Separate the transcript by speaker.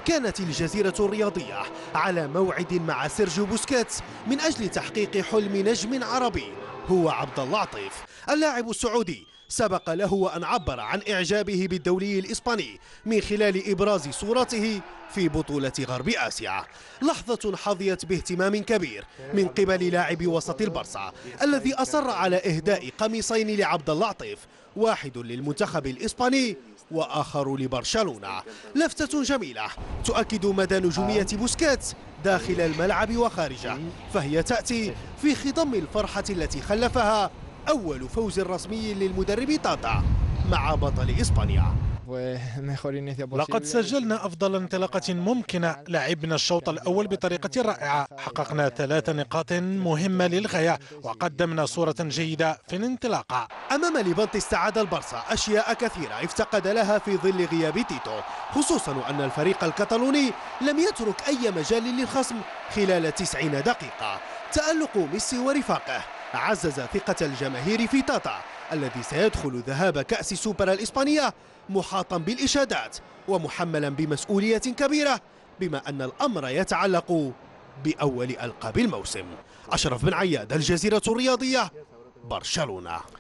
Speaker 1: كانت الجزيرة الرياضية على موعد مع سيرجيو بوسكيتس من أجل تحقيق حلم نجم عربي هو عبد الله عطيف. اللاعب السعودي سبق له وأن عبر عن إعجابه بالدولي الإسباني من خلال إبراز صورته في بطولة غرب آسيا. لحظة حظيت باهتمام كبير من قبل لاعب وسط البرصا الذي أصر على إهداء قميصين لعبد الله عطيف، واحد للمنتخب الإسباني وآخر لبرشلونة. لفتة جميلة تؤكد مدى نجومية بوسكيتس داخل الملعب وخارجه، فهي تأتي في خضم الفرحة التي خلفها أول فوز رسمي للمدرب تاتا مع بطل إسبانيا.
Speaker 2: لقد سجلنا أفضل انطلاقة ممكنة، لعبنا الشوط الأول بطريقة رائعة، حققنا 3 نقاط مهمة للغاية وقدمنا صورة جيدة في الانطلاقة.
Speaker 1: أمام ليفانتي استعاد البرصا أشياء كثيرة افتقد لها في ظل غياب تيتو، خصوصا أن الفريق الكتالوني لم يترك أي مجال للخصم خلال 90 دقيقة. تألق ميسي ورفاقه عزز ثقة الجماهير في تاتا الذي سيدخل ذهاب كأس سوبر الإسبانية محاطا بالإشادات ومحملا بمسؤولية كبيرة، بما أن الأمر يتعلق بأول ألقاب الموسم. أشرف بن عياد، الجزيرة الرياضية، برشلونة.